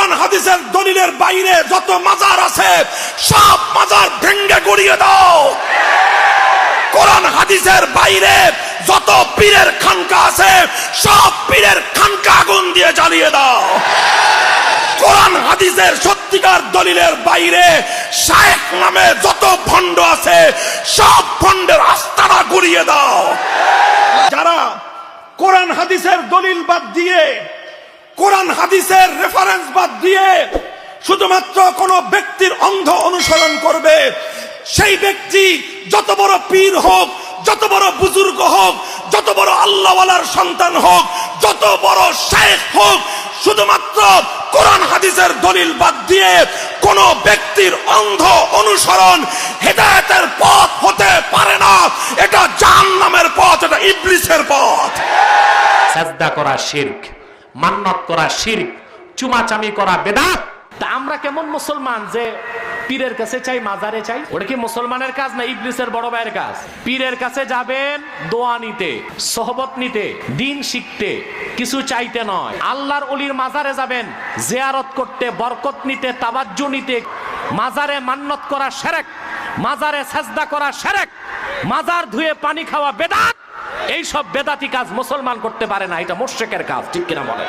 কোরআন হাদিসের দলিলের বাইরে যত মাজার আছে সব মাজার ভেঙে গুড়িয়ে দাও। কোরআন হাদিসের বাইরে যত পীরের খানকা আছে সব পীরের খানকা আগুন দিয়ে জ্বালিয়ে দাও। কোরআন হাদিসের সত্যিকার দলিলের বাইরে শায়েখ নামে যত ভণ্ড আছে সব ভণ্ডের আস্তানা গুড়িয়ে দাও। যারা কোরআন হাদিসের দলিল বাদ দিয়ে, কোরআন হাদিসের রেফারেন্স বাদ দিয়ে শুধুমাত্র কোন ব্যক্তির অন্ধ অনুসরণ করবে, সেই ব্যক্তি যত বড় পীর হোক, যত বড় বুজুর্গ হোক, যত বড় আল্লাহওয়ালার সন্তান হোক, যত বড় শায়েখ হোক, শুধুমাত্র কোরআন হাদিসের দলিল বাদ দিয়ে কোন ব্যক্তির অন্ধ অনুসরণ হেদায়েতের পথ হতে পারে না। এটা জাহান্নামের পথ, এটা ইবলিসের পথ। সাজদা করা শিরক, মান্নত করা শিরক, চুমাচামি করা বেদাত। তা আমরা কেমন মুসলমান যে পীরের কাছে চাই, মাজারে চাই? ওটা কি মুসলমানের কাজ না ইবলিসের বড় ভাইয়ের কাজ? পীরের কাছে যাবেন দোয়া নিতে, সোহবত নিতে, দিন শিখতে, কিছু চাইতে নয়। আল্লাহর ওলির মাজারে যাবেন জিয়ারত করতে, বরকত নিতে, তাবাজ্জু নিতে। মাজারে মান্নত করা শিরক, মাজারে সাজদা করা শিরক, মাজার ধুয়ে পানি খাওয়া বেদাত। এই সব বেদাতি কাজ মুসলমান করতে পারে না, এটা মুশরিকের কাজ, ঠিক কিনা বলেন?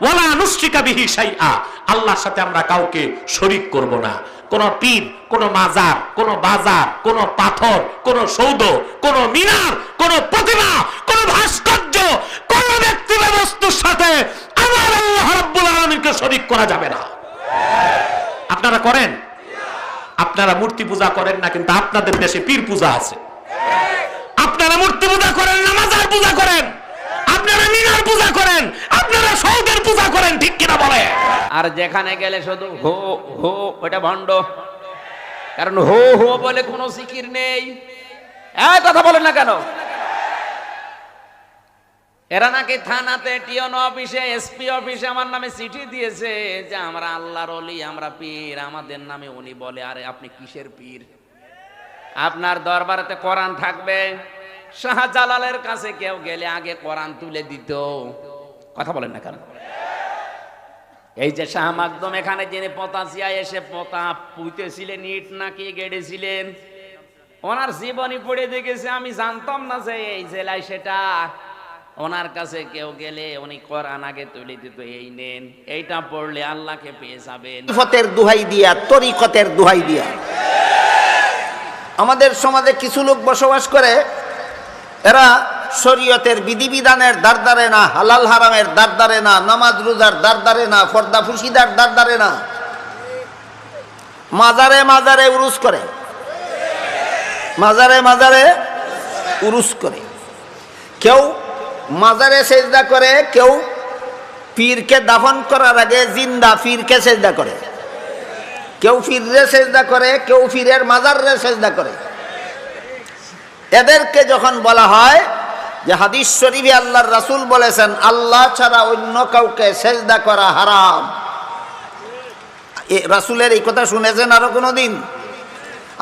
ওয়ালা নুশরিকা বিহি শাইআ, আল্লাহর সাথে আমরা কাউকে শরীক করব না। কোন পীর, কোন মাজার, কোন বাজার, কোন পাথর, কোন সৌধ, কোন মিনার, কোন প্রতিমা, কোন ভাস্কর্য, কোন ব্যক্তি বা বস্তুর সাথে আমার আল্লাহ রাব্বুল আলামিনকে শরীক করা যাবে না। আপনারা করেন? আপনারা মূর্তি পূজা করেন না, কিন্তু আপনাদের দেশে পীর পূজা আছে। আপনারা মূর্তি পূজা করেন না, মাজার পূজা করেন, আপনারা মিনার পূজা করেন, আপনারা সৌদের পূজা করেন, ঠিক কিনা বলে? আর যেখানে গেলে শুধু হো হো, ওটা ভণ্ড। কারণ হো হো বলে কোনো জিকির নেই। এই কথা বলেন না কেন? এরা নাকি থানাতে, টিওন অফিসে, এসপি অফিসে আমার নামে চিঠি দিয়েছে যে আমরা আল্লাহর ওলি, আমরা পীর, আমাদের নামে উনি বলে। আরে আপনি কিসের পীর? আপনার দরবারেতে কোরআন থাকবে। শাহজালালের কাছে কেউ গেলে আগে কোরআন তুলে দিত। কথা বলেন না কেন? এই যে শাহ মাকদুম এখানে যিনি পতাশিয়া এসে পতা পুঁতেছিলেন, ইট নাকি গেড়েছিলেন, ওনার জীবনী পড়ে দেখেছে। আমি জানতাম না যে এই জেলায় সেটা। ওনার কাছে কেউ গেলে উনি কোরআন আগে তুলে দিত, এই নেন, এইটা পড়লে আল্লাহকে পেয়ে যাবেন। তরিকতের দোহাই দিয়া, তরিকতের দোহাই দিয়া। আমাদের সমাজে কিছু লোক বসবাস করে, এরা শরীয়তের বিধিবিধানের দারদারে না, হালাল হারামের দারদারে না, নামাজ রোজার দারদারে না, পর্দা ফুসিদার দারদারে না, মাজারে মাজারে উরুস করে, মাজারে মাজারে উরুস করে। কেউ মাজারে সেজদা করে, কেউ পীরকে দাফন করার আগে জিন্দা পীরকে সেজদা করে, কেউ পীরে সেজদা করে, কেউ পীরের মাজারে সেজদা করে। এদেরকে যখন বলা হয় যে হাদিস শরীফে আল্লাহর রাসূল বলেছেন আল্লাহ ছাড়া অন্য কাউকে সেজদা করা হারাম, রাসূলের এই কথা শুনেছেন আরো কোনোদিন?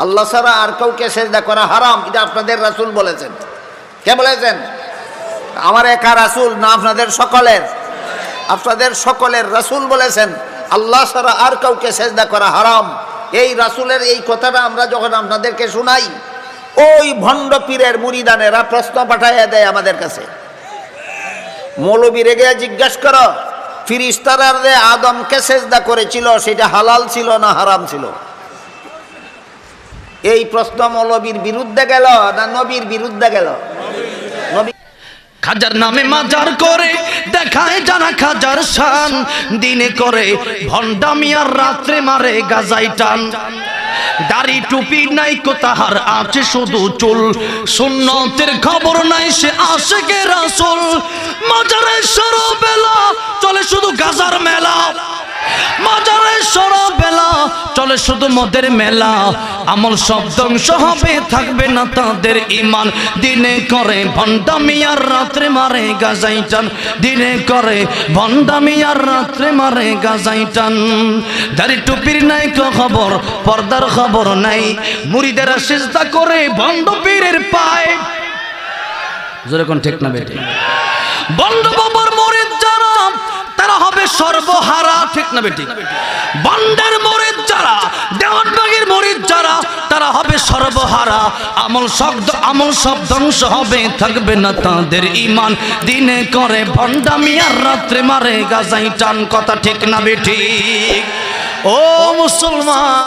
আল্লাহ ছাড়া আর কাউকে সেজদা করা হারাম, এটা আপনাদের রাসূল বলেছেন। কে বলেছেন? আমার একা রাসূল না, আপনাদের সকলের? আপনাদের সকলের রাসূল বলেছেন আল্লাহ ছাড়া আর কাউকে সেজদা করা হারাম। এই রাসূলের এই কথাটা আমরা যখন আপনাদেরকে শোনাই, ওই ভণ্ড পীরের মুরিদানেরা প্রশ্ন পাঠাইয়া দেয় আমাদের কাছে, মৌলবীরে গিয়ে জিজ্ঞাসা করো ফিরিস্তারা যে আদমকে সেজদা করেছিল সেটা হালাল ছিল না হারাম ছিল? এই প্রশ্ন মৌলবীর বিরুদ্ধে গেল না নবীর বিরুদ্ধে গেল? নবী খাজার নামে মাজার করে দেখায় যারা খাজার শান, দিনে করে ভণ্ডামি আর রাত্রে মারে গাজাই টান। দাড়ি টুপি নাই কো তাহার আছে শুধু চুল, সুন্নতের খবর নাই সে আশিকে রাসূল। মাজারে সারা বেলা চলে শুধু গাজার মেলা, মাজারে সারা বেলা চলে শুধু মদের মেলা। আমল সব ধ্বংস হবে, থাকবে না তাদের ঈমান। দিনে করে ভণ্ডামি আর রাত্রে মারে গাজাই টান, দিনে করে ভণ্ডামি আর রাত্রে মারে গাজাই টান। দাড়ি টুপির নাই কো খবর, পর্দার খবর নাই, মুরিদেরা সিজদা করে ভণ্ড পীরের পায়। জোরে কোন ঠিক না বেটে? ভণ্ড বাবার মুরিদ যারা তারা হবে সর্বহারা, ঠিক না বেটি? বন্ডের মরিদ যারা, দেওয়ানবাগের মরিদ যারা, তারা হবে সর্বহারা। আমল সব ধ্বংস হবে, থাকবে না তাদের ঈমান। দিনে করে ভণ্ডামি আর রাত্রে মারে গাজাই টান, কথা ঠিক না বেটি? ও মুসলমান।